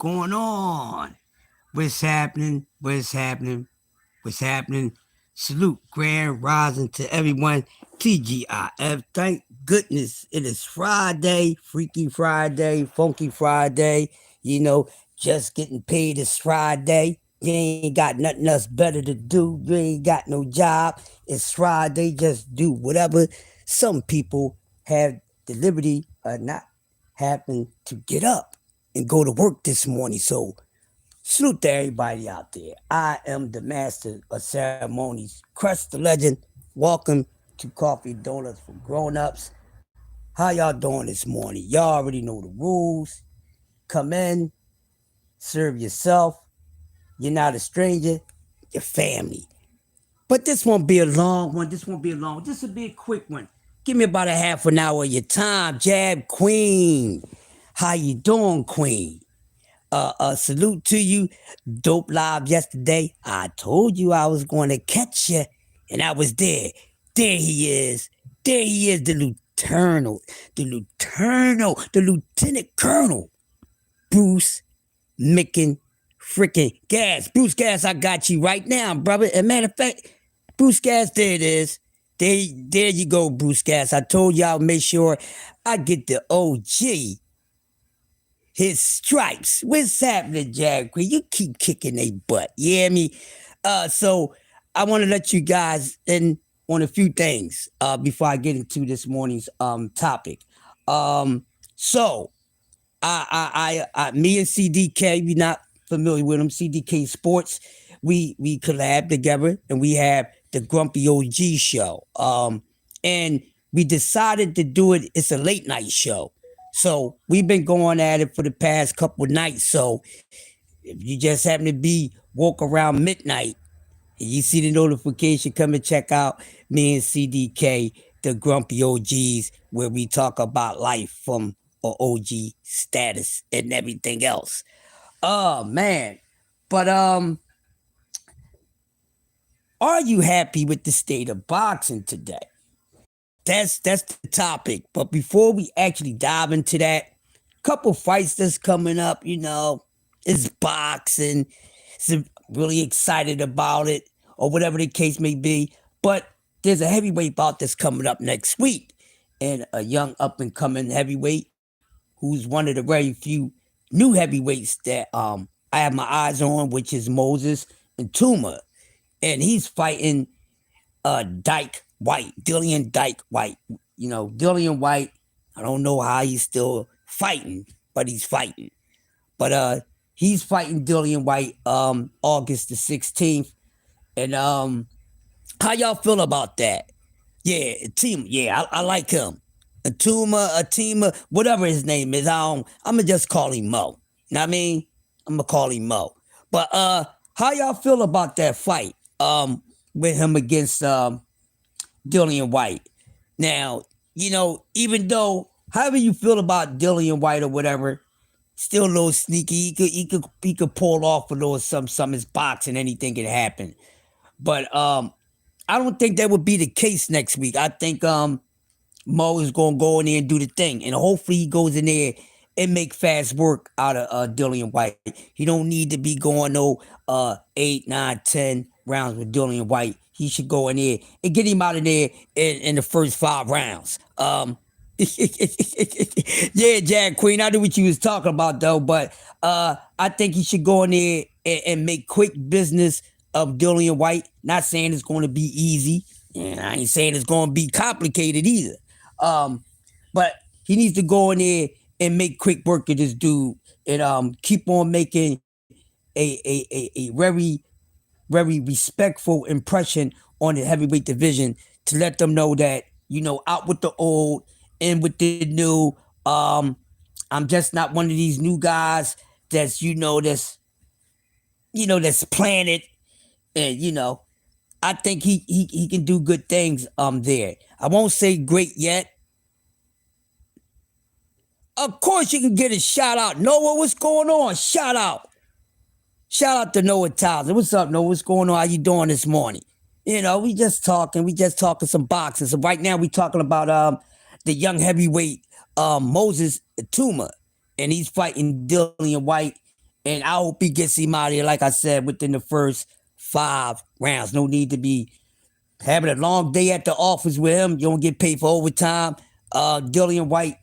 going on? What's happening? What's happening? What's happening? Salute, grand rising to everyone. TGIF. Thank goodness it is Friday, Freaky Friday, Funky Friday. You know, just getting paid is Friday. You ain't got nothing else better to do. You ain't got no job. It's Friday. Just do whatever. Some people have the liberty or not having to get up and go to work this morning. So salute to everybody out there. I am the master of ceremonies, Crush the Legend. Welcome to Coffee Donuts for Grown-Ups. How y'all doing this morning? Y'all already know the rules. Come in, serve yourself. You're not a stranger, your family. But this won't be a long one. This won't be a long one. This will be a quick one. Give me about a half an hour of your time. Jab Queen. How you doing, Queen? Salute to you. Dope live yesterday. I told you I was going to catch you, and I was there. There he is. There he is, the lieutenant colonel, Bruce Mickin freaking Gas. Bruce Gas, I got you right now, brother. As a matter of fact, Bruce Gas, there it is. There you go, Bruce Gas. I told you I'll make sure I get the OG his stripes. What's happening, Jag Queen? You keep kicking a butt. You hear me? So I want to let you guys in on a few things before I get into this morning's topic. So me and CDK, we not familiar with him. CDK Sports, we collab together, and we have the Grumpy OG show. And we decided to do it. It's a late night show. So we've been going at it for the past couple of nights. So if you just happen to be woke around midnight and you see the notification, come and check out me and CDK, the Grumpy OGs, where we talk about life from our OG status and everything else. Oh man. But are you happy with the state of boxing today? That's the topic. But before we actually dive into that, couple fights that's coming up, it's boxing. So really excited about it, or whatever the case may be. But there's a heavyweight bout that's coming up next week. And a young up and coming heavyweight who's one of the very few new heavyweights that I have my eyes on, which is Moses and Tuma. And he's fighting Dillian Dyke White. Dillian White, I don't know how he's still fighting, but he's fighting. But he's fighting Dillian White August the 16th. And how y'all feel about that? Yeah, Tuma, yeah, I like him. Atima, whatever his name is, I'm gonna just call him Mo. You know what I mean? I'm gonna call him Mo. But how y'all feel about that fight with him against Dillian White? Now, even though however you feel about Dillian White or whatever, still a little sneaky. He could pull off a little some his boxing, anything can happen. But I don't think that would be the case next week. I think Mo is gonna go in there and do the thing, and hopefully he goes in there and make fast work out of Dillian White. He don't need to be going no 8, 9, 10 rounds with Dillian White. He should go in there and get him out of there in the first 5 rounds. Yeah, Jag Queen, I knew what you was talking about though, but I think he should go in there and make quick business of Dillian White. Not saying it's going to be easy, and I ain't saying it's going to be complicated either. But he needs to go in there and make quick work of this dude, and keep on making a very, very respectful impression on the heavyweight division to let them know that, out with the old, in with the new. I'm just not one of these new guys that's that's planted, and I think he can do good things there. I won't say great yet. Of course you can get a shout out. Noah, what's going on? Shout out. Shout out to Noah Townsend. What's up, Noah? What's going on? How you doing this morning? We just talking some boxing. So right now we talking about the young heavyweight Moses Tuma, and he's fighting Dillian White And I hope he gets him out of here, like I said, within the first 5 rounds. No need to be having a long day at the office with him. You don't get paid for overtime. Dillian White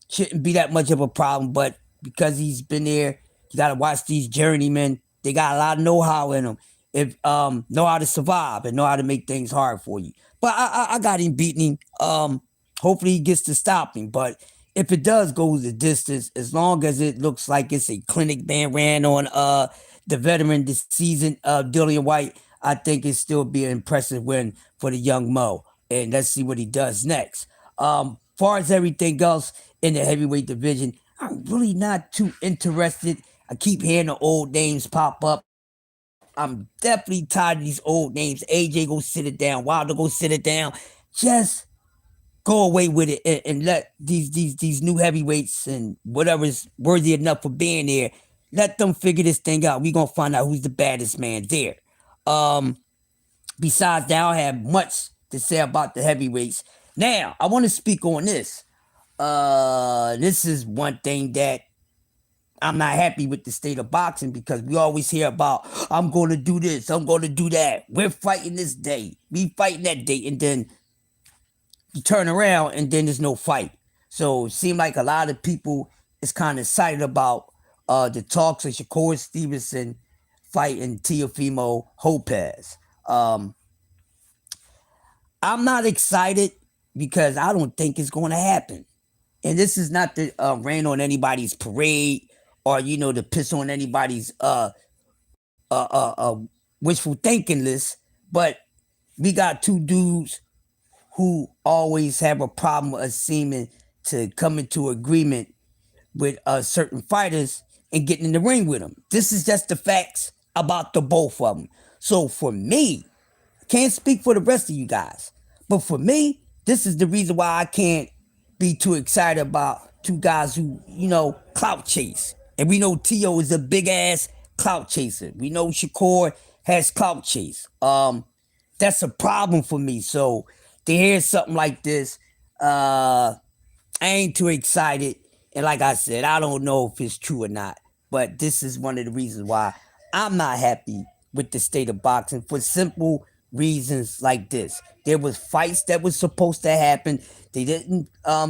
shouldn't be that much of a problem, but because he's been there, you got to watch these journeymen. They got a lot of know-how in them. If know how to survive and know how to make things hard for you. But I got him beating him. Hopefully he gets to stop him. But if it does go the distance, as long as it looks like it's a clinic being ran on the veteran this season, Dillian White, I think it still be an impressive win for the young Mo. And let's see what he does next. Far as everything else in the heavyweight division, I'm really not too interested. I keep hearing the old names pop up. I'm definitely tired of these old names. AJ go sit it down. Wilder go sit it down. Just go away with it and let these new heavyweights and whatever's worthy enough for being there, let them figure this thing out. We gonna find out who's the baddest man there. Um, Besides that, I don't have much to say about the heavyweights. Now, I want to speak on this. This is one thing that I'm not happy with the state of boxing because we always hear about I'm going to do this, I'm going to do that. We're fighting this day, we fighting that day, and then you turn around and then there's no fight. So it seemed like a lot of people is kind of excited about the talks of Shakur Stevenson fighting Teofimo Lopez. Um, I'm not excited because I don't think it's going to happen. And this is not to rain on anybody's parade or to piss on anybody's wishful thinking list, but we got two dudes who always have a problem with us seeming to come into agreement with certain fighters and getting in the ring with them. This is just the facts about the both of them. So for me, I can't speak for the rest of you guys, but for me, this is the reason why I can't be too excited about two guys who, clout chase. And we know Tio is a big ass clout chaser. We know Shakur has clout chase. That's a problem for me. So to hear something like this, I ain't too excited. And like I said, I don't know if it's true or not. But this is one of the reasons why I'm not happy with the state of boxing for simple reasons like this. There was fights that was supposed to happen. They didn't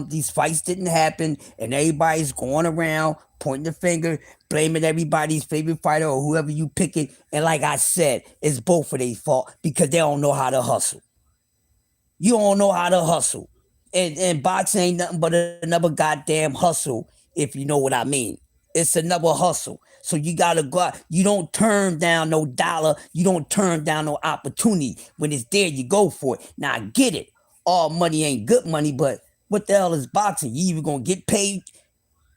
these fights didn't happen and everybody's going around pointing the finger, blaming everybody's favorite fighter or whoever you pick it. And like I said, it's both of their fault because they don't know how to hustle. You don't know how to hustle. And boxing ain't nothing but another goddamn hustle, if you know what I mean. It's another hustle. So you gotta go out. You don't turn down no dollar. You don't turn down no opportunity. When it's there, you go for it. Now I get it. All money ain't good money, but what the hell is boxing? You either gonna get paid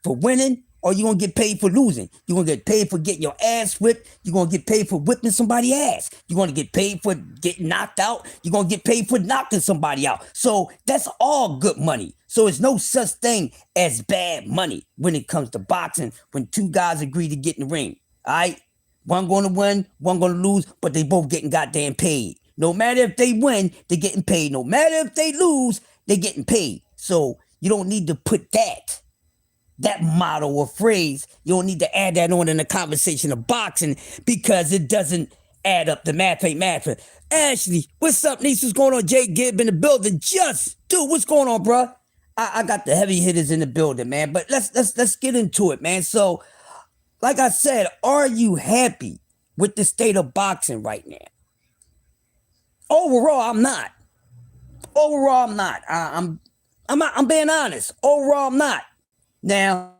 for winning or you're gonna get paid for losing. You're gonna get paid for getting your ass whipped. You're gonna get paid for whipping somebody's ass. You're gonna get paid for getting knocked out. You're gonna get paid for knocking somebody out. So that's all good money. So it's no such thing as bad money when it comes to boxing when two guys agree to get in the ring. All right? One gonna win, one gonna lose, but they both getting goddamn paid. No matter if they win, they're getting paid. No matter if they lose, they're getting paid. So you don't need to put that motto or phrase, you don't need to add that on in the conversation of boxing because it doesn't add up. The math ain't math. Ashley, what's up, niece? What's going on? Jay Gibb in the building. Dude, what's going on, bro? I got the heavy hitters in the building, man. But let's get into it, man. So, like I said, are you happy with the state of boxing right now? Overall, I'm not. Overall, I'm not. I'm being honest. Overall, I'm not. Now,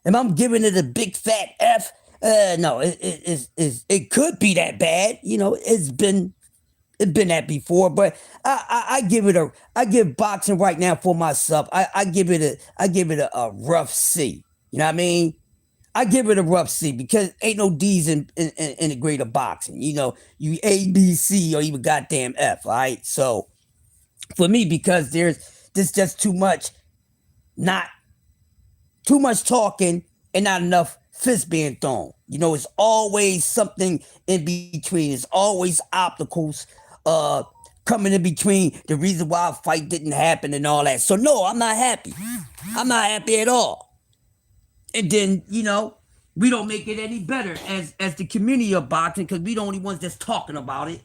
am I giving it a big fat F? No, it could be that bad. It's been that before, but I give it I give boxing right now for myself. I give it a rough C. You know what I mean? I give it a rough C because ain't no D's in the grade of boxing. You A, B, C, or even goddamn F. All right. So for me, because there's just not too much talking and not enough fists being thrown. It's always something in between. It's always obstacles coming in between the reason why a fight didn't happen and all that. So no, I'm not happy. I'm not happy at all. And then, We don't make it any better as the community of boxing because we the only ones that's talking about it.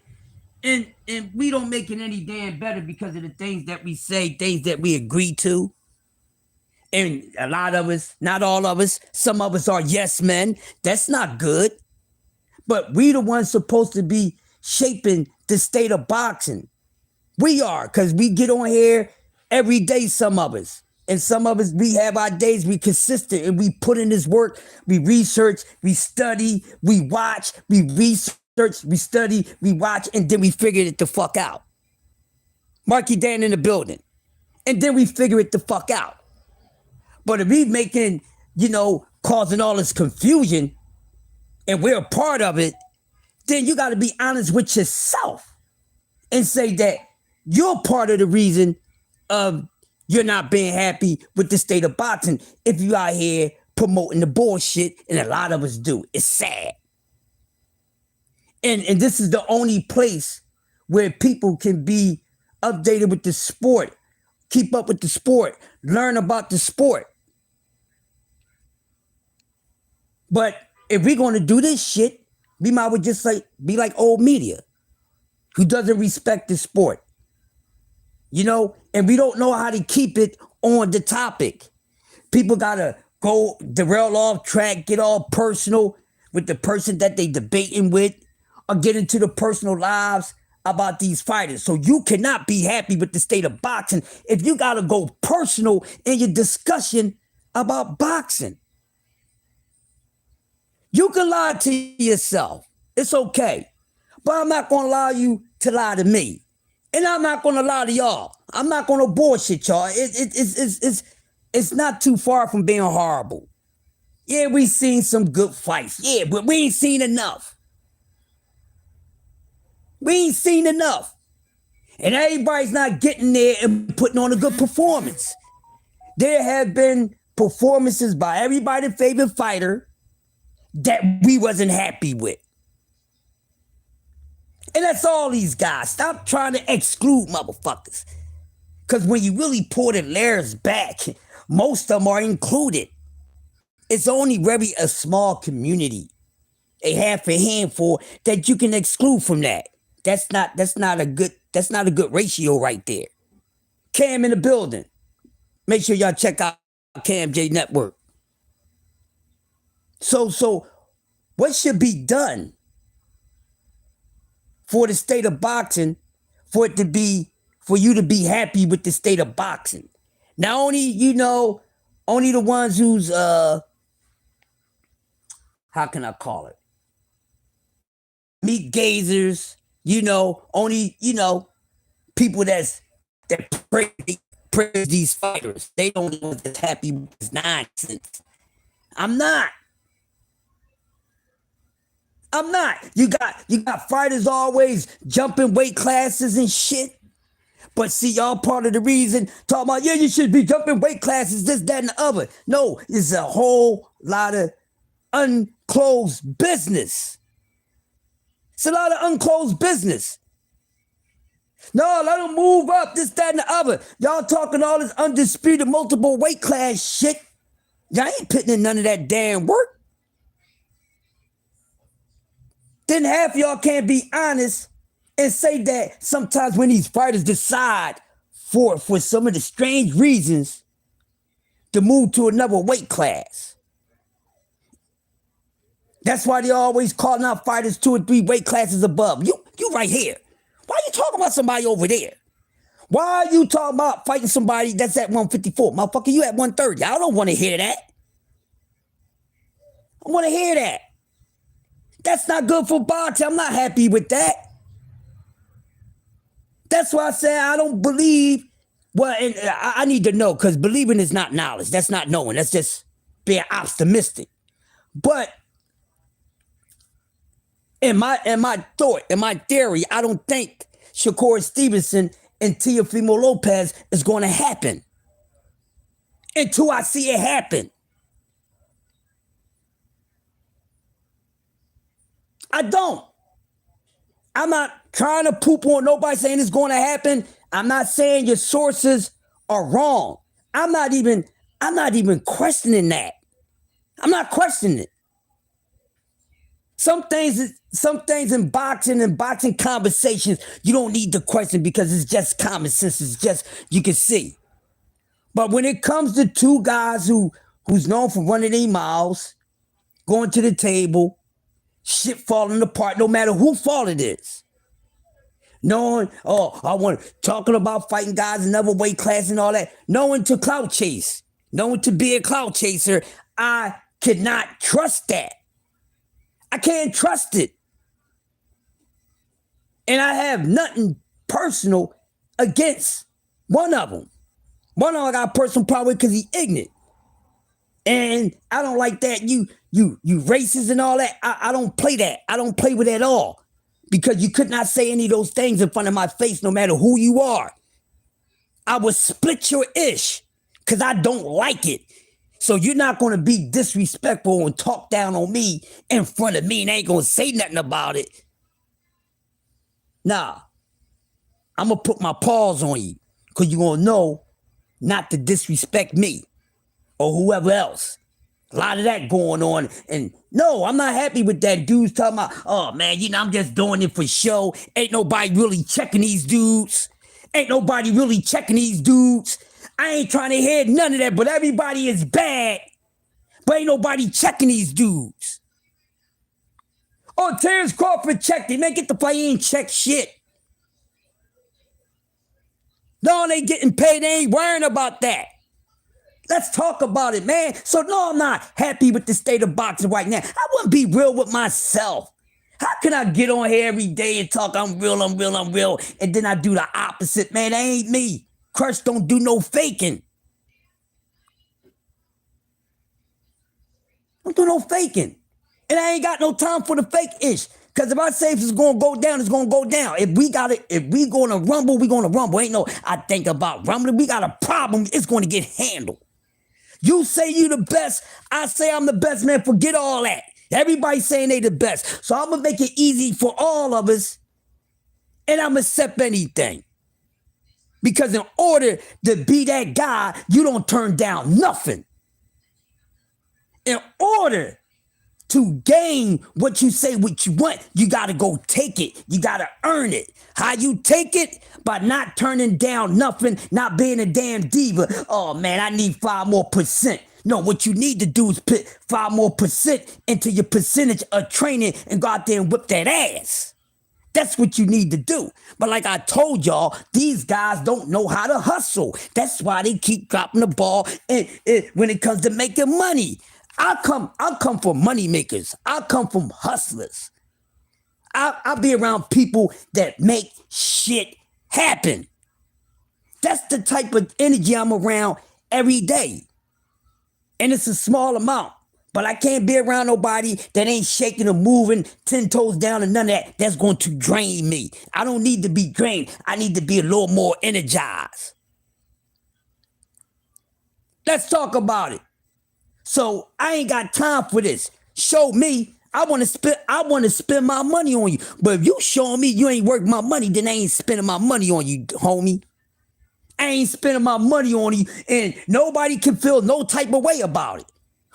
And we don't make it any damn better because of the things that we say, things that we agree to. And a lot of us, not all of us, some of us are yes men. That's not good. But we the ones supposed to be shaping the state of boxing. We are, because we get on here every day, some of us. And some of us, we have our days, we consistent, and we put in this work, we research, we study, we watch, we research, we study, we watch, and then we figure it the fuck out. Marky Dan in the building. And then we figure it the fuck out. But if we making, causing all this confusion, and we're a part of it, then you got to be honest with yourself and say that you're part of the reason of you're not being happy with the state of boxing if you out here promoting the bullshit, and a lot of us do. It's sad. And this is the only place where people can be updated with the sport, keep up with the sport, learn about the sport. But if we're going to do this shit, we might well just be like old media who doesn't respect the sport. And we don't know how to keep it on the topic. People got to go derail off track, get all personal with the person that they debating with, or get into the personal lives about these fighters. So you cannot be happy with the state of boxing if you got to go personal in your discussion about boxing. You can lie to yourself. It's okay. But I'm not going to allow you to lie to me. And I'm not going to lie to y'all. I'm not going to bullshit y'all. It's not too far from being horrible. Yeah, we seen some good fights. Yeah, but we ain't seen enough. We ain't seen enough. And everybody's not getting there and putting on a good performance. There have been performances by everybody's favorite fighter that we wasn't happy with. And that's all these guys. Stop trying to exclude motherfuckers. Because when you really pull the layers back, most of them are included. It's only a small community, a half a handful that you can exclude from that. That's not a good ratio right there. Cam in the building. Make sure y'all check out Cam J Network. So what should be done for the state of boxing for you to be happy with the state of boxing? Not only, only the ones who's how can I call it? Meat gazers, only, people that praise these fighters. They don't know that's happy with this nonsense. I'm not. You got fighters always jumping weight classes and shit. But see, y'all part of the reason talking about, yeah, you should be jumping weight classes, this, that, and the other. No, it's a whole lot of unclosed business. It's a lot of unclosed business. No, let them move up, this, that, and the other. Y'all talking all this undisputed multiple weight class shit. Y'all ain't putting in none of that damn work. Then half y'all can't be honest and say that sometimes when these fighters decide for some of the strange reasons to move to another weight class. That's why they always calling out fighters 2 or 3 weight classes above. You right here. Why are you talking about somebody over there? Why are you talking about fighting somebody that's at 154? Motherfucker, you at 130. I don't want to hear that. I want to hear that. That's not good for boxing. I'm not happy with that. That's why I say I don't believe. Well, and I need to know, because believing is not knowledge. That's not knowing. That's just being optimistic. But in my thought, in my theory, I don't think Shakur Stevenson and Teofimo Lopez is going to happen until I see it happen. I don't. I'm not trying to poop on nobody saying it's going to happen. I'm not saying your sources are wrong. I'm not even questioning that. I'm not questioning it. some things in boxing and boxing conversations, you don't need to question because it's just common sense. It's just you can see. But when it comes to two guys who's known for running their mouths, going to the table, shit falling apart, no matter who fault it is. Knowing, oh, I want talking about fighting guys in other weight class and all that. Knowing to clout chase, knowing to be a clout chaser, I cannot trust that. I can't trust it. And I have nothing personal against one of them. One of them I got a personal problem because he's ignorant. And I don't like that. You racist and all that. I don't play that. I don't play with it at all. Because you could not say any of those things in front of my face, no matter who you are. I would split your ish because I don't like it. So you're not going to be disrespectful and talk down on me in front of me and ain't going to say nothing about it. Nah, I'm going to put my paws on you because you're going to know not to disrespect me or whoever else. A lot of that going on. And no, I'm not happy with that. Dudes talking about, oh man, I'm just doing it for show. Ain't nobody really checking these dudes. I ain't trying to hear none of that, but everybody is bad. But ain't nobody checking these dudes. Oh, Terrence Crawford checked it. Man, get the play. He ain't check shit. No, they getting paid. They ain't worrying about that. Let's talk about it, man. So no, I'm not happy with the state of boxing right now. I wouldn't be real with myself. How can I get on here every day and talk I'm real, and then I do the opposite? Man, that ain't me. Crush don't do no faking. Don't do no faking. And I ain't got no time for the fake ish. Because if I say if it's going to go down, it's going to go down. If we going to rumble, we going to rumble. Ain't no, I think about rumbling. We got a problem. It's going to get handled. You say you the best. I say I'm the best, man. Forget all that. Everybody saying they the best. So I'm going to make it easy for all of us. And I'm going to accept anything. Because in order to be that guy, you don't turn down nothing. In order to gain what you say, what you want, you got to go take it. You got to earn it. How you take it? By not turning down nothing, not being a damn diva. Oh, man, I need 5% more. No, what you need to do is put 5% more into your percentage of training and go out there and whip that ass. That's what you need to do. But like I told y'all, these guys don't know how to hustle. That's why they keep dropping the ball when it comes to making money. I'll come from money makers. I'll come from hustlers. I'll be around people that make shit happen. That's the type of energy I'm around every day. And it's a small amount. But I can't be around nobody that ain't shaking or moving 10 toes down and none of that. That's going to drain me. I don't need to be drained. I need to be a little more energized. Let's talk about it. So I ain't got time for this. Show me. I want to spend my money on you. But if you showing me you ain't worth my money, then I ain't spending my money on you, homie. I ain't spending my money on you, and nobody can feel no type of way about it.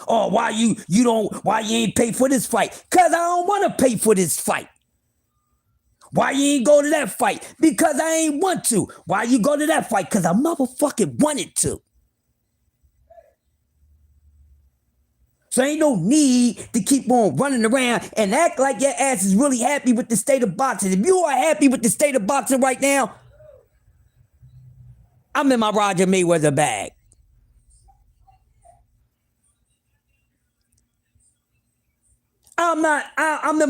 Oh, why you ain't pay for this fight? Cause I don't want to pay for this fight. Why you ain't go to that fight? Because I ain't want to. Why you go to that fight? Cause I motherfucking wanted to. So ain't no need to keep on running around and act like your ass is really happy with the state of boxing. If you are happy with the state of boxing right now, I'm in my Roger Mayweather bag. I'm in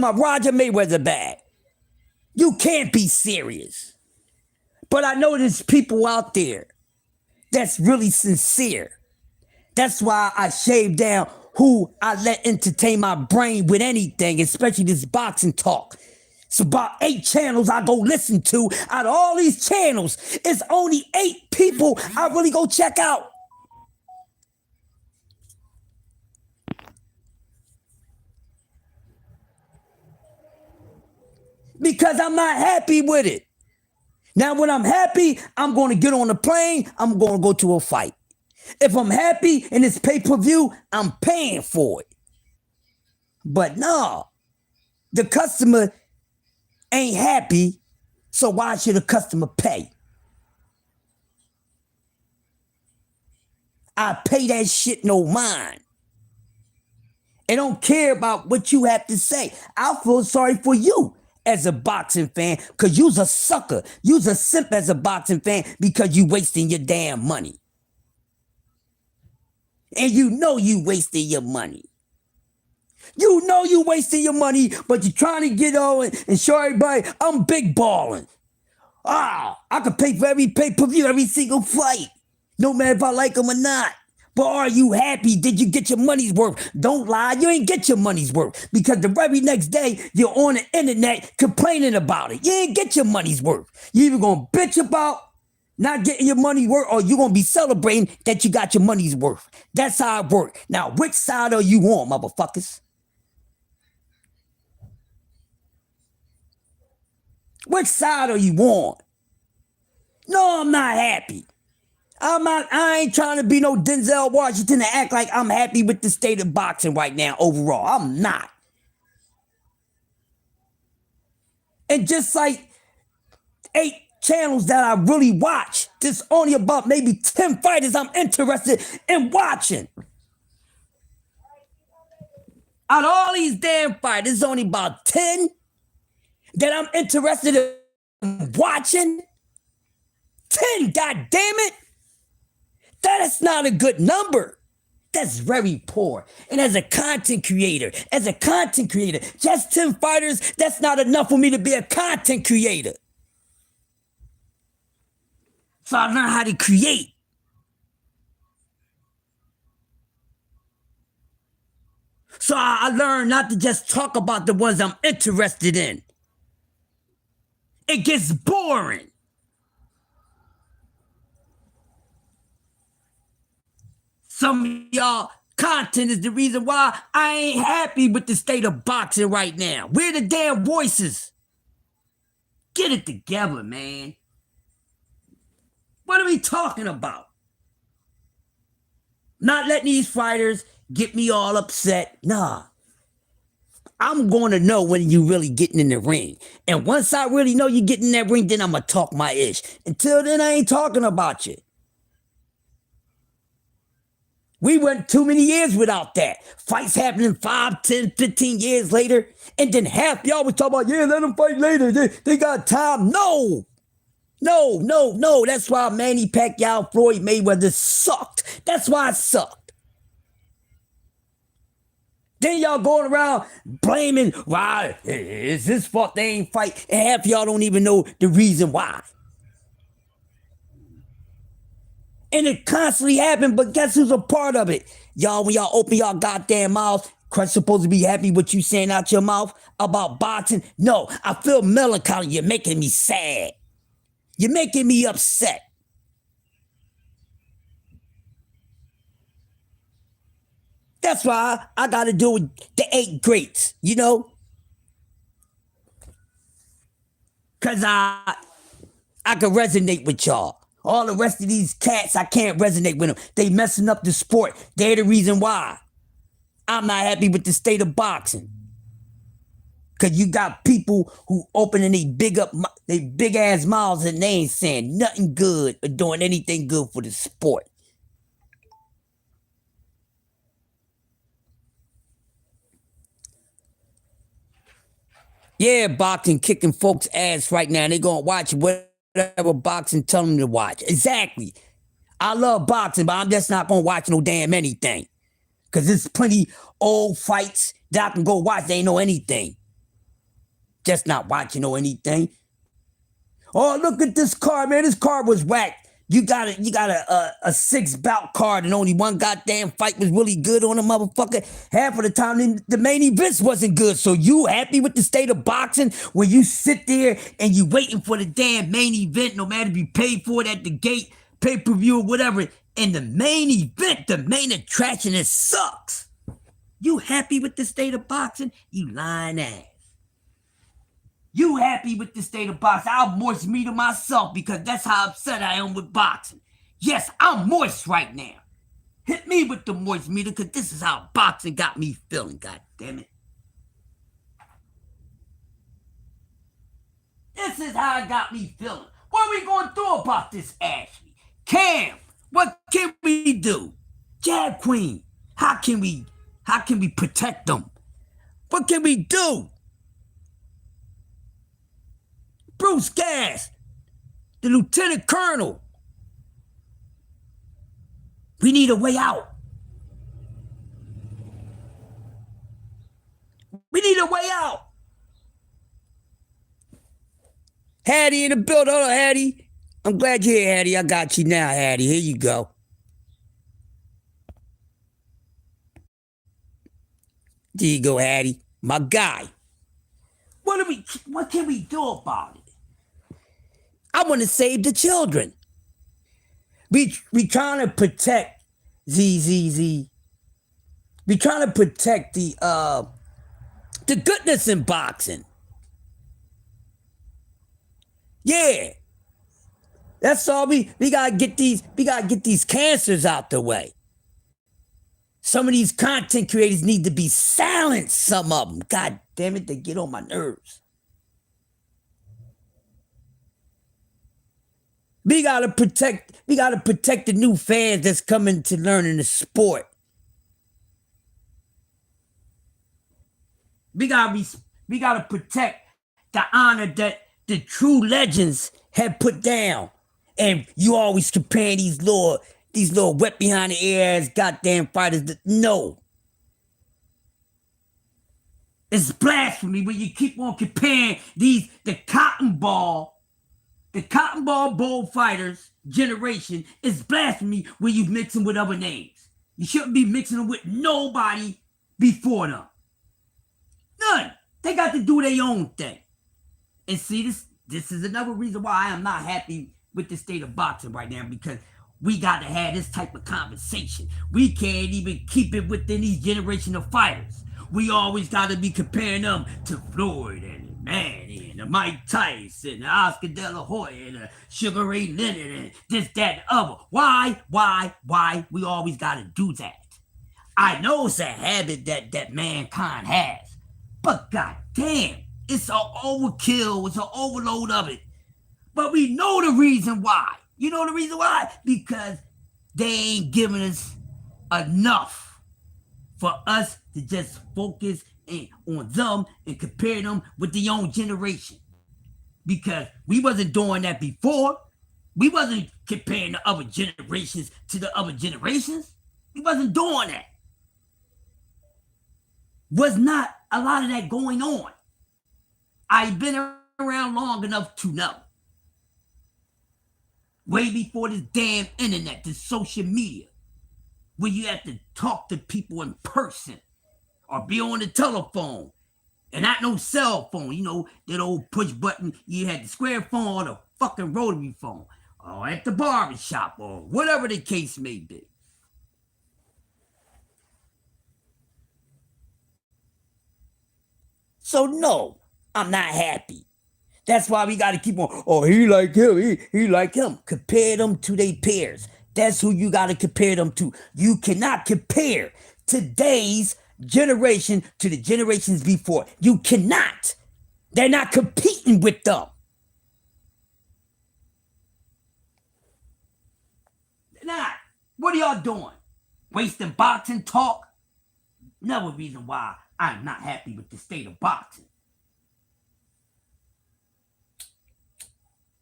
my Roger Mayweather bag. You can't be serious. But I know there's people out there that's really sincere. That's why I shave down who I let entertain my brain with anything, especially this boxing talk. It's about 8 channels I go listen to. Out of all these channels, it's only 8 people I really go check out. Because I'm not happy with it. Now, when I'm happy, I'm going to get on a plane. I'm going to go to a fight. If I'm happy and it's pay-per-view, I'm paying for it. But no, the customer ain't happy, so why should a customer pay? I pay that shit no mind. And don't care about what you have to say. I feel sorry for you as a boxing fan, because you's a sucker. You's a simp as a boxing fan because you wasting your damn money. And you know you wasting your money. You know you wasting your money, but you're trying to get on and show everybody I'm big balling. I could pay for every pay-per-view, every single fight, no matter if I like them or not. But are you happy? Did you get your money's worth? Don't lie, you ain't get your money's worth, because the very next day you're on the internet complaining about it. You ain't get your money's worth. You either gonna bitch about not getting your money's worth, or you gonna be celebrating that you got your money's worth. That's how it works. Now, which side are you on, motherfuckers? Which side are you on? No, I'm not happy. I ain't trying to be no Denzel Washington to act like I'm happy with the state of boxing right now overall. I'm not. And just like 8 channels that I really watch, there's only about maybe 10 fighters I'm interested in watching. Out of all these damn fighters, there's only about 10 that I'm interested in watching. 10, god damn it! That is not a good number. That's very poor. And as a content creator, just 10 fighters, that's not enough for me to be a content creator. So I learned how to create. So I learned not to just talk about the ones I'm interested in. It gets boring. Some of y'all content is the reason why I ain't happy with the state of boxing right now. We're the damn voices. Get it together, man. What are we talking about? Not letting these fighters get me all upset. Nah. I'm going to know when you really getting in the ring. And once I really know you getting in that ring, then I'm going to talk my ish. Until then, I ain't talking about you. We went too many years without that. Fights happening 5, 10, 15 years later. And then half y'all was talking about, yeah, let them fight later. They got time. No. That's why Manny Pacquiao, Floyd Mayweather sucked. That's why it sucked. Then y'all going around blaming, why it's his fault they ain't fight, and half y'all don't even know the reason why. And it constantly happened, but guess who's a part of it? Y'all, when y'all open y'all goddamn mouths, Crush supposed to be happy what you saying out your mouth about boxing? No, I feel melancholy. You're making me sad. You're making me upset. That's why I got to do with the 8 greats, you know? Because I can resonate with y'all. All the rest of these cats, I can't resonate with them. They messing up the sport. They're the reason why I'm not happy with the state of boxing. Because you got people who opening they big ass mouths and they ain't saying nothing good or doing anything good for the sport. Yeah, boxing kicking folks' ass right now. They gonna watch whatever boxing tell them to watch. Exactly. I love boxing, but I'm just not gonna watch no damn anything. Cause there's plenty old fights that I can go watch. They ain't know anything. Just not watching no anything. Oh, look at this card, man. This card was whack. You got a 6-bout card and only one goddamn fight was really good on a motherfucker. Half of the time, the main events wasn't good. So you happy with the state of boxing when you sit there and you waiting for the damn main event, no matter if you paid for it at the gate, pay-per-view or whatever. And the main event, the main attraction, it sucks. You happy with the state of boxing? You lying ass. You happy with the state of boxing? I'll moist me to myself because that's how upset I am with boxing. Yes, I'm moist right now. Hit me with the moist meter because this is how boxing got me feeling, god damn it. This is how it got me feeling. What are we going to do about this, Ashley? Cam, what can we do? Jab Queen, how can we protect them? What can we do? Bruce Gas, the Lieutenant Colonel. We need a way out. We need a way out. Hattie in the building. Hold on, Hattie. I'm glad you're here, Hattie. I got you now, Hattie. Here you go. There you go, Hattie. My guy. What can we do about it? I want to save the children. We trying to protect ZZZ. We trying to protect the goodness in boxing. Yeah. That's all we gotta get these cancers out the way. Some of these content creators need to be silenced, some of them. God damn it, they get on my nerves. We gotta protect the new fans that's coming to learning the sport. We gotta protect the honor that the true legends have put down. And you always comparing these little wet behind the ear ass goddamn fighters. No. It's blasphemy when you keep on comparing the cotton ball bull fighters generation. Is blasphemy when you mix them with other names. You shouldn't be mixing them with nobody before them. None. They got to do their own thing. And see, this is another reason why I am not happy with the state of boxing right now, because we got to have this type of conversation. We can't even keep it within these generation of fighters. We always got to be comparing them to Floyd and Manny and Mike Tyson and Oscar De La Hoya and Sugar Ray Leonard and this, that, and other. Why? We always got to do that. I know it's a habit that mankind has, but goddamn, it's an overkill. It's an overload of it. But we know the reason why. You know the reason why? Because they ain't giving us enough for us to just focus on them and compare them with the own generation. Because we wasn't doing that before. We wasn't comparing the other generations to the other generations. We wasn't doing that. Was not a lot of that going on. I've been around long enough to know. Way before this damn internet, this social media, where you have to talk to people in person or be on the telephone and not no cell phone, you know, that old push button. You had the square phone or the fucking rotary phone or at the barbershop or whatever the case may be. So no, I'm not happy. That's why we got to keep on. Oh, he like him. He like him. Compare them to their peers. That's who you got to compare them to. You cannot compare today's generation to the generations before. You cannot. They're not competing with them. They're not. What are y'all doing? Wasting boxing talk? Another reason why I'm not happy with the state of boxing.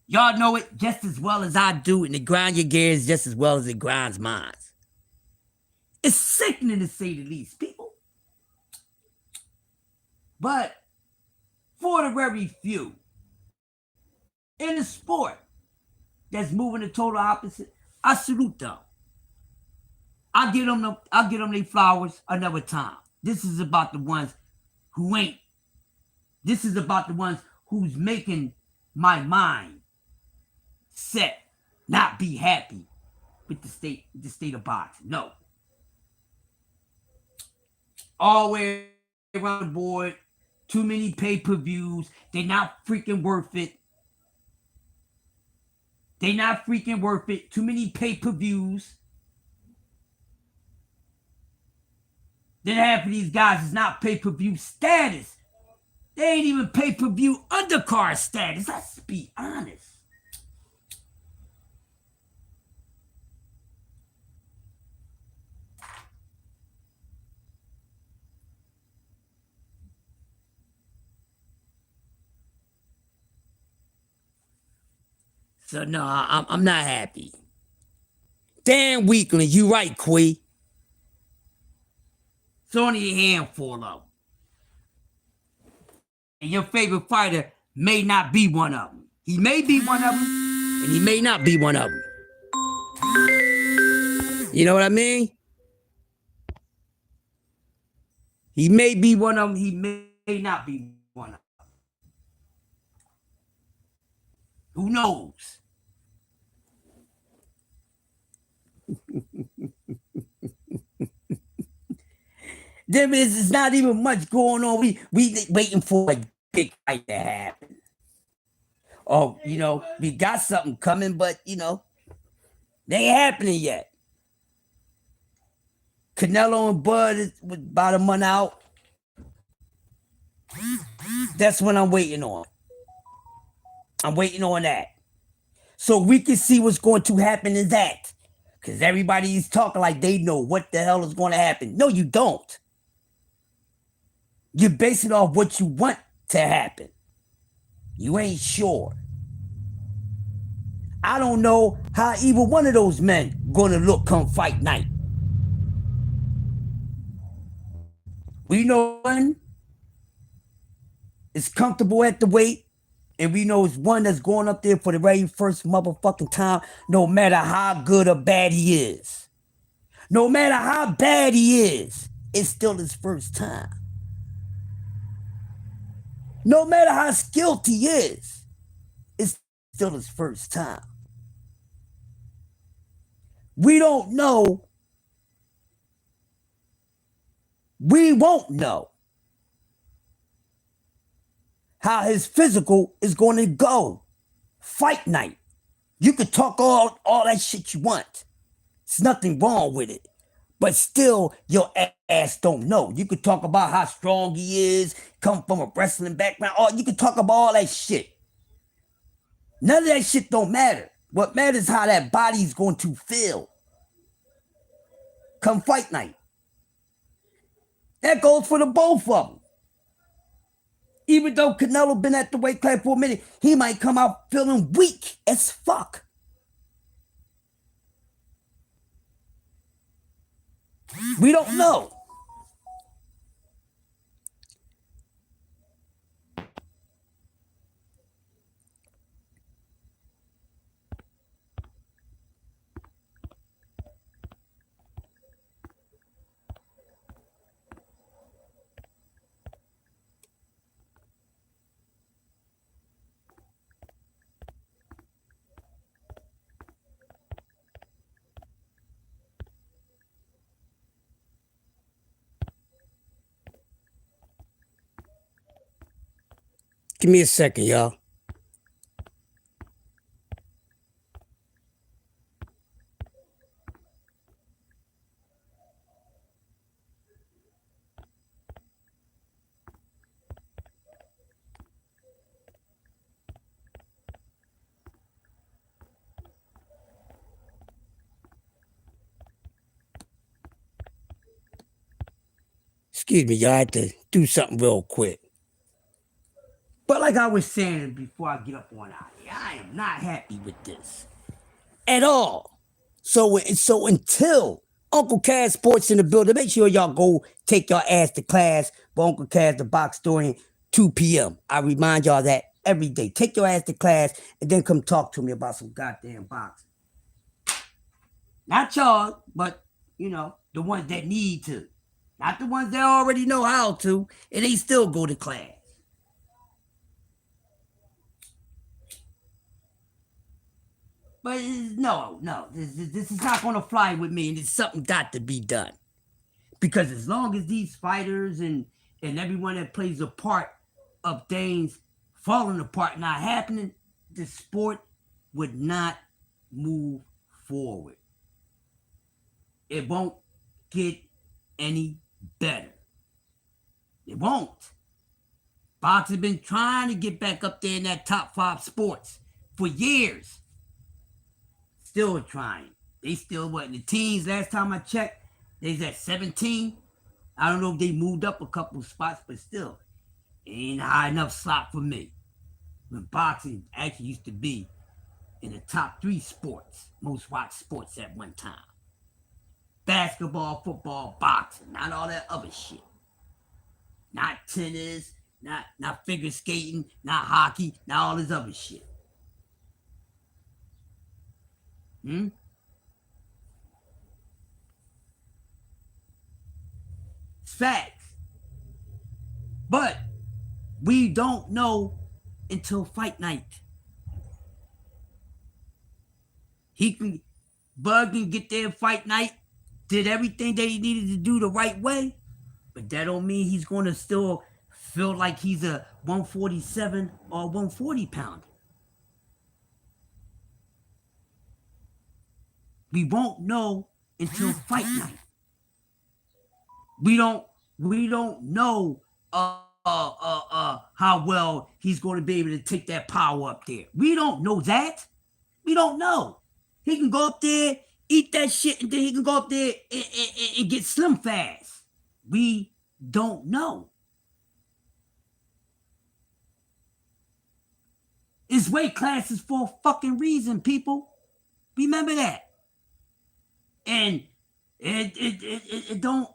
Y'all know it just as well as I do, and it grinds your gears just as well as it grinds mine. It's sickening to say the least, people. But for the very few in the sport that's moving the total opposite, I salute them. I'll give them their flowers another time. This is about the ones who ain't. This is about the ones who's making my mind set, not be happy with the state of boxing. No. All the way around the board, too many pay-per-views. They're not freaking worth it. Too many pay-per-views. Then half of these guys is not pay-per-view status. They ain't even pay-per-view undercard status. Let's be honest. So no, I'm not happy. Dan Weekly, you right, Quee. It's only a handful of them. And your favorite fighter may not be one of them. He may be one of them, and he may not be one of them. You know what I mean? He may be one of them, he may not be one of them. Who knows? There is not even much going on. We waiting for a big fight to happen. Oh, we got something coming, but they ain't happening yet. Canelo and Bud is about a month out. That's what I'm waiting on. I'm waiting on that. So we can see what's going to happen in that. Because everybody's talking like they know what the hell is going to happen. No, you don't. You base it off what you want to happen. You ain't sure. I don't know how either one of those men gonna look come fight night. We know one is comfortable at the weight, and we know it's one that's going up there for the very first motherfucking time, no matter how good or bad he is. No matter how bad he is, it's still his first time. No matter how skilled he is, it's still his first time. We don't know. We won't know how his physical is going to go. Fight night. You could talk all that shit you want. There's nothing wrong with it. But still, your ass don't know. You could talk about how strong he is, come from a wrestling background. Oh, you could talk about all that shit. None of that shit don't matter. What matters is how that body's going to feel. Come fight night. That goes for the both of them. Even though Canelo been at the weight class for a minute, he might come out feeling weak as fuck. We don't know. Give me a second, y'all. Excuse me, y'all. I had to do something real quick. But like I was saying before I get up on out here, I am not happy with this at all. So until Uncle Cass Sports in the building, make sure y'all go take your ass to class for Uncle Cass the Box Story 2 p.m. I remind y'all that every day. Take your ass to class and then come talk to me about some goddamn boxing. Not y'all, but the ones that need to. Not the ones that already know how to, and they still go to class. But no, this is not going to fly with me, and it's something got to be done. Because as long as these fighters and everyone that plays a part of things falling apart, not happening, the sport would not move forward. It won't get any better. It won't. Boxing been trying to get back up there in that top 5 sports for years. Still trying. They still what in the teens. Last time I checked, they's at 17. I don't know if they moved up a couple of spots, but still, it ain't high enough slot for me. When boxing actually used to be in the top 3 sports, most watched sports at one time. Basketball, football, boxing, not all that other shit. Not tennis, not figure skating, not hockey, not all this other shit. Hmm? It's facts. But we don't know until fight night. He can Bud can get there fight night, did everything that he needed to do the right way, but that don't mean he's gonna still feel like he's a 147 or 140 pounder. We won't know until fight night. We don't know how well he's going to be able to take that power up there. We don't know that. We don't know. He can go up there, eat that shit, and then he can go up there and get slim fast. We don't know. It's weight classes for a fucking reason, people. Remember that. And it don't.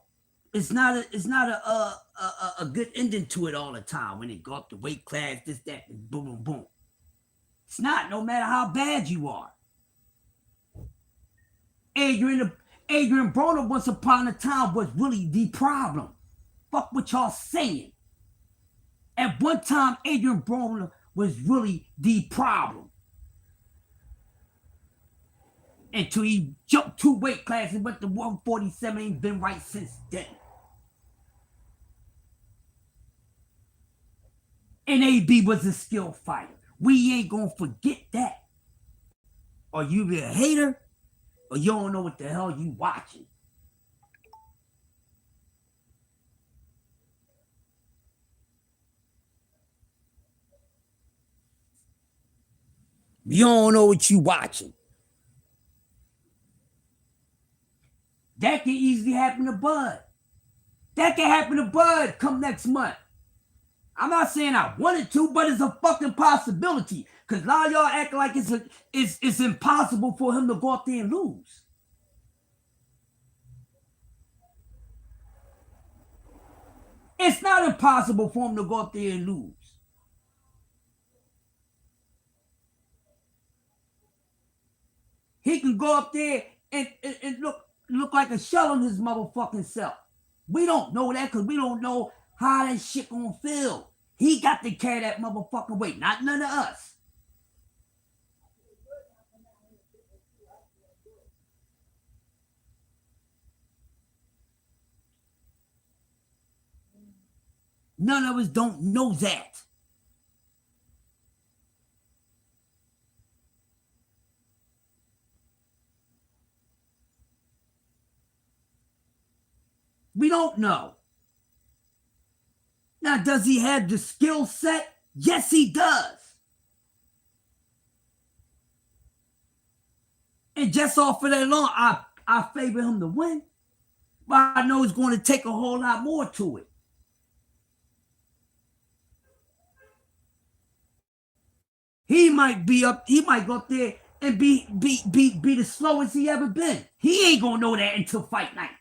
It's not a good ending to it all the time when it go up the weight class, this, that, and boom, boom, boom. It's not, no matter how bad you are. Adrian Broner once upon a time was really the problem. Fuck what y'all saying. At one time, Adrian Broner was really the problem. Until he jumped 2 weight classes and went to 147, ain't been right since then. And AB was a skill fighter. We ain't gonna forget that. Or you be a hater, or you don't know what the hell you watching. You don't know what you watching. That can easily happen to Bud. That can happen to Bud come next month. I'm not saying I wanted to, but it's a fucking possibility. Because a lot of y'all act like it's impossible for him to go up there and lose. It's not impossible for him to go up there and lose. He can go up there and look like a shell on his motherfucking self. We don't know that because we don't know how that shit gonna feel. He got to carry that motherfucking weight, not none of us. None of us don't know that. We don't know. Now, does he have the skill set? Yes, he does. And just off of that alone, I favor him to win. But I know it's going to take a whole lot more to it. He might go up there and be the slowest he ever been. He ain't gonna know that until fight night.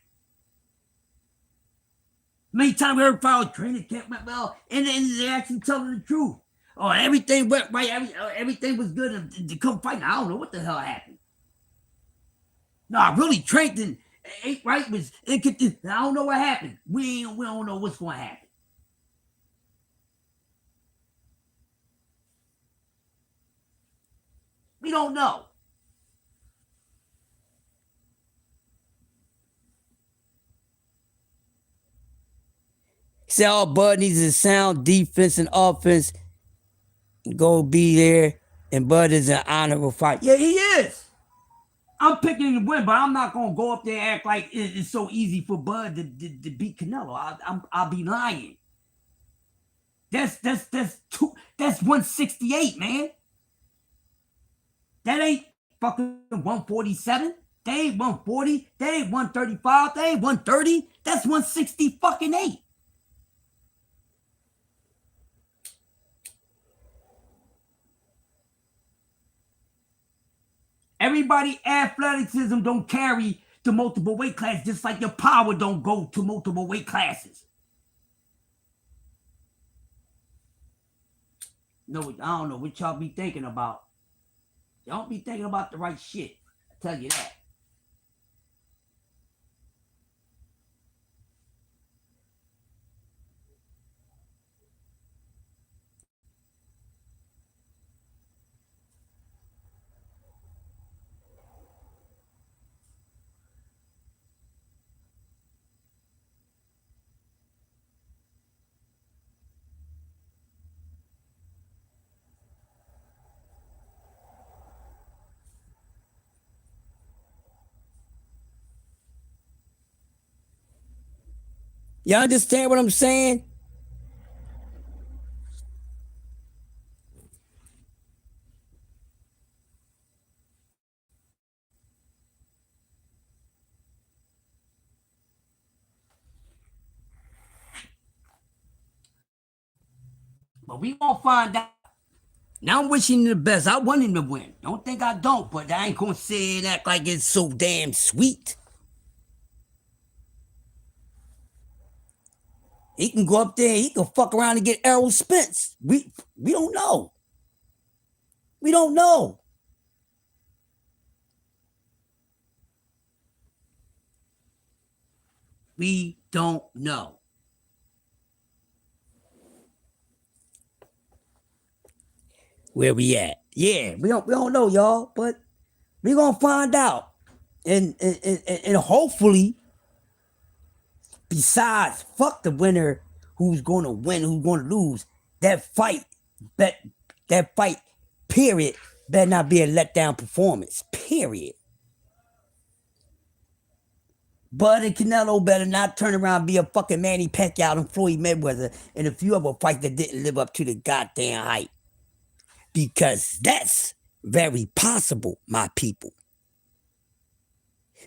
Many times we heard foul training camp went well, and then they actually telling the truth. Oh, everything went right, everything was good to come fight. I don't know what the hell happened. No, I really trained and ate right. I don't know what happened. We don't know what's gonna happen. We don't know. He said all Bud needs is sound defense and offense. Go be there, and Bud is an honorable fight. Yeah, he is. I'm picking him to win, but I'm not gonna go up there and act like it's so easy for Bud to beat Canelo. I'll be lying. That's 168, man. That ain't fucking 147. They ain't 140. They ain't 135. They ain't 130. That's 160 fucking 8. Everybody athleticism don't carry to multiple weight classes, just like your power don't go to multiple weight classes. No, I don't know what y'all be thinking about. Y'all don't be thinking about the right shit. I tell you that. Y'all understand what I'm saying? But we gonna find out. Now I'm wishing him the best. I want him to win. Don't think I don't, but I ain't gonna say and act like it's so damn sweet. He can go up there, he can fuck around and get Errol Spence. We don't know. We don't know. We don't know. Where we at? Yeah, we don't know, y'all, but we gonna find out. And hopefully, besides fuck the winner, who's gonna win, who's gonna lose, that fight, that that fight, period, better not be a letdown performance. Period. Bud and Canelo better not turn around and be a fucking Manny Pacquiao and Floyd Mayweather and a few other fights that didn't live up to the goddamn hype. Because that's very possible, my people.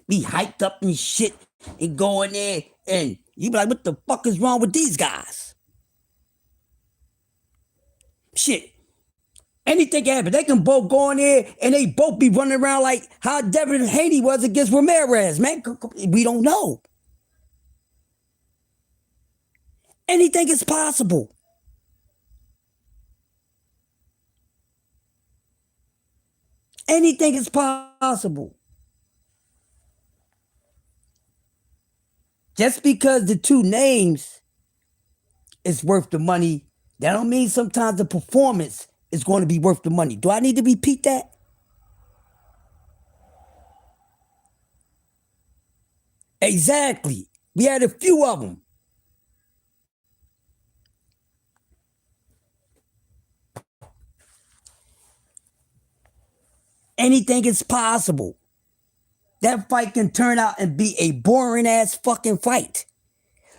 Be hyped up and shit and go in there and you be like, what the fuck is wrong with these guys? Shit. Anything can happen. They can both go in there and they both be running around like how Devin Haney was against Ramirez, man. We don't know. Anything is possible. Anything is possible. Just because the two names is worth the money, that don't mean sometimes the performance is going to be worth the money. Do I need to repeat that? Exactly. We had a few of them. Anything is possible. That fight can turn out and be a boring ass fucking fight.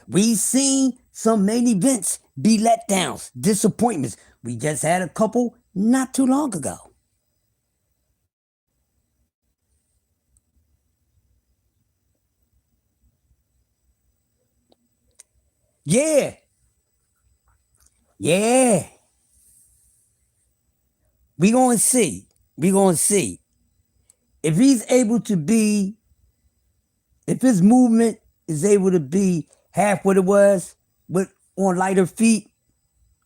We've seen some main events be letdowns, disappointments. We just had a couple not too long ago. Yeah, yeah. We gonna see. We gonna see if he's able to be, if his movement is able to be half what it was, but on lighter feet.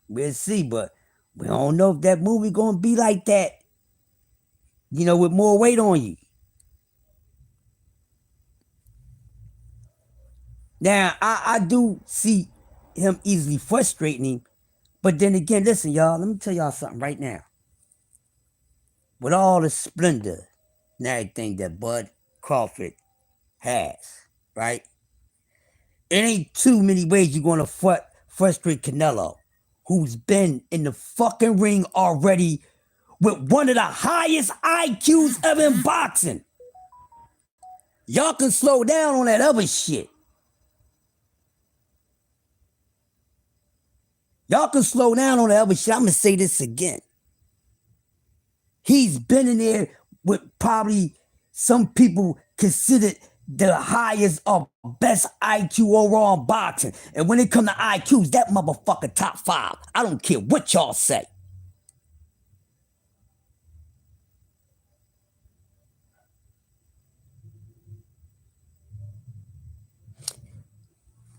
We'll see, but we don't know if that movie gonna be like that. With more weight on you. Now, I do see him easily frustrating him, but then again, listen, y'all. Let me tell y'all something right now. With all the splendor and everything that Bud Crawford has, right? It ain't too many ways you're gonna frustrate Canelo, who's been in the fucking ring already with one of the highest IQs ever in boxing. Y'all can slow down on that other shit. Y'all can slow down on the other shit. I'm gonna say this again. He's been in there with probably some people considered the highest or best IQ overall in boxing. And when it come to IQs, that motherfucker top five. I don't care what y'all say.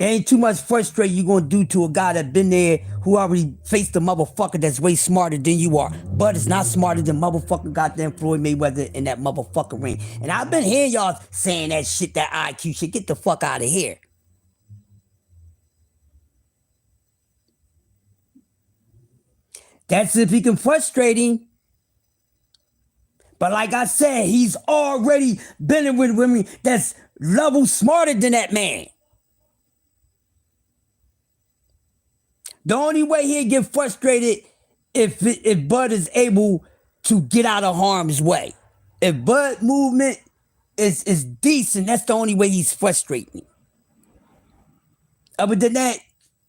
Ain't too much frustrate you gonna do to a guy that been there who already faced a motherfucker that's way smarter than you are. But it's not smarter than motherfucking goddamn Floyd Mayweather in that motherfucking ring. And I've been hearing y'all saying that shit, that IQ shit. Get the fuck out of here. That's if he can frustrate him. But like I said, he's already been with women that's level smarter than that man. The only way he'll get frustrated if Bud is able to get out of harm's way. If Bud movement is decent, that's the only way he's frustrating. Other than that,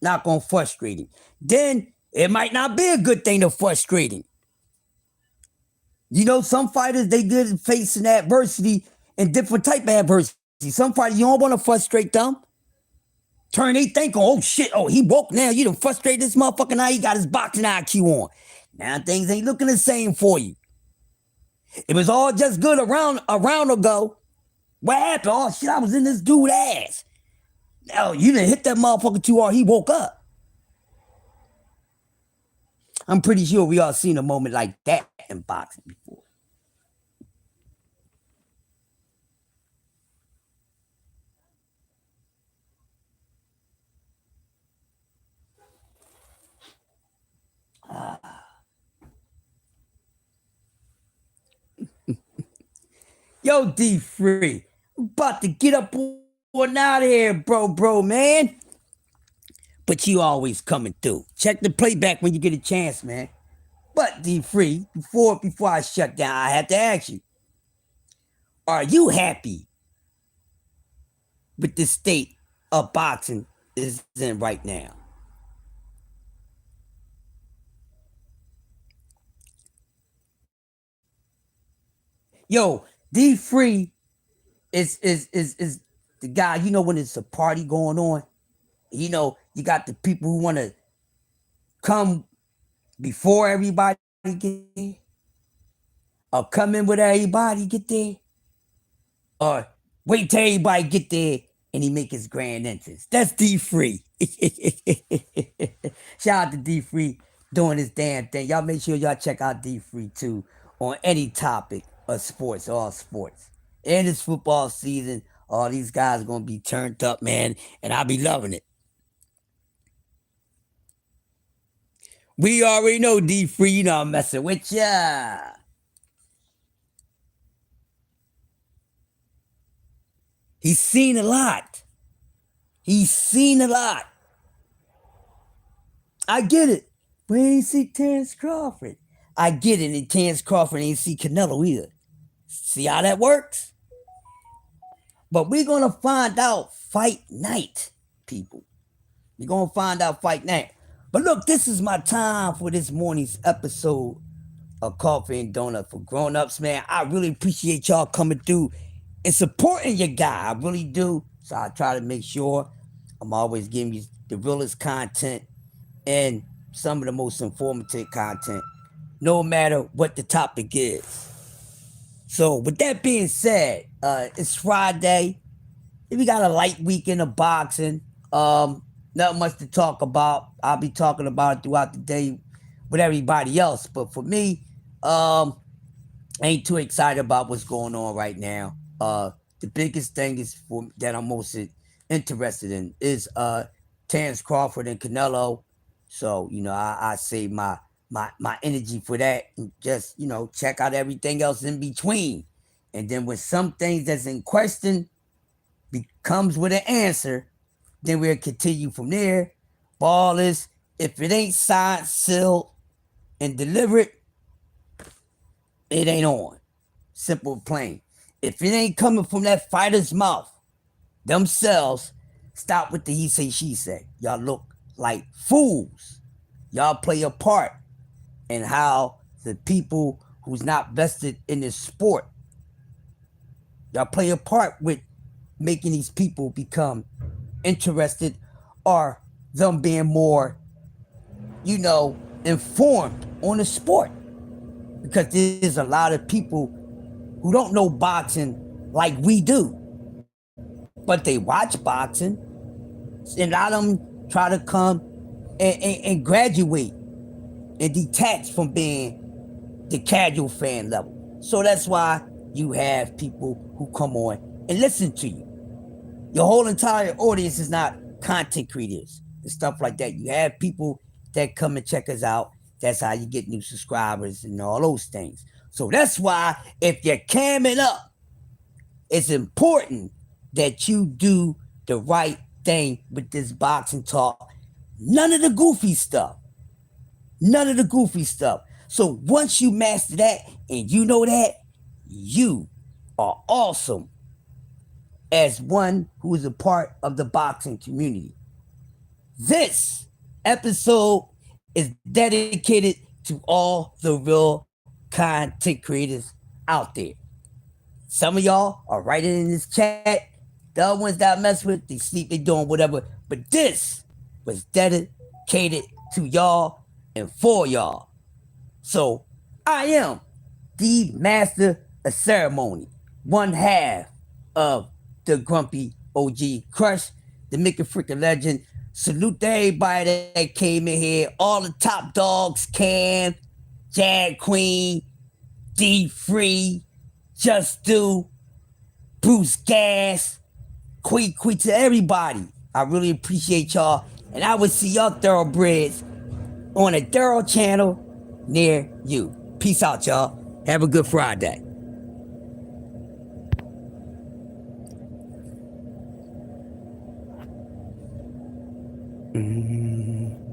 not gonna frustrate him. Then it might not be a good thing to frustrate him. You know, some fighters they good facing adversity and different type of adversity. Some fighters you don't want to frustrate them. Turn they think, oh shit, oh he woke now. You done frustrate this motherfucker now. He got his boxing IQ on. Now things ain't looking the same for you. It was all just good around ago. What happened? Oh shit, I was in this dude's ass. Now you done hit that motherfucker too hard. He woke up. I'm pretty sure we all seen a moment like that in boxing before. Yo, D Free, I'm about to get up on out of here, bro, man. But you always coming through. Check the playback when you get a chance, man. But D Free, before I shut down, I have to ask you: are you happy with the state of boxing is in right now? Yo, D Free is the guy. You know when it's a party going on, you know you got the people who want to come before everybody get there, or come in with everybody get there, or wait till everybody get there and he make his grand entrance. That's D Free. Shout out to D Free doing his damn thing. Y'all make sure y'all check out D Free too on any topic of sports, all sports. And it's football season. All these guys are gonna be turned up, man, and I'll be loving it. We already know D Free, you know I'm messing with ya. He's seen a lot. He's seen a lot. I get it. We ain't see Terrence Crawford. I get it, and Terrence Crawford ain't see Canelo either. See how that works? But we're gonna find out fight night, people. We're gonna find out fight night. But look, this is my time for this morning's episode of Coffee and Donut for Grown-Ups, man. I really appreciate y'all coming through and supporting your guy. I really do. So I try to make sure I'm always giving you the realest content and some of the most informative content, no matter what the topic is. So with that being said, it's Friday. We got a light weekend of boxing. Not much to talk about. I'll be talking about it throughout the day with everybody else. But for me, I ain't too excited about what's going on right now. The biggest thing is that I'm most interested in is Terrence Crawford and Canelo. So I save my energy for that and just check out everything else in between. And then when some things that's in question becomes with an answer, then we'll continue from there. Ball is, if it ain't signed, sealed, and delivered, it ain't on. Simple and plain. If it ain't coming from that fighter's mouth themselves, stop with the he say, she say. Y'all look like fools. Y'all play a part in how the people who's not vested in this sport, y'all play a part with making these people become interested or them being more, informed on the sport. Because there's a lot of people who don't know boxing like we do, but they watch boxing, and a lot of them try to come and graduate and detach from being the casual fan level. So that's why you have people who come on and listen to you. Your whole entire audience is not content creators and stuff like that. You have people that come and check us out. That's how you get new subscribers and all those things. So that's why if you're camming up, it's important that you do the right thing with this boxing talk. None of the goofy stuff. None of the goofy stuff. So once you master that and you know that, you are awesome as one who is a part of the boxing community. This episode is dedicated to all the real content creators out there. Some of y'all are writing in this chat. The other ones that I mess with, they sleep, they doing whatever. But this was dedicated to y'all and for y'all. So I am the master of ceremony, one half of the grumpy OG Crush, the Mickey Freaking Legend. Salute to everybody that came in here, all the top dogs, Cam, Jag Queen, D Free, Just Do, Bruce Gas, Quee to everybody. I really appreciate y'all. And I will see y'all thoroughbreds on a thorough channel near you. Peace out, y'all. Have a good Friday. Mm-hmm.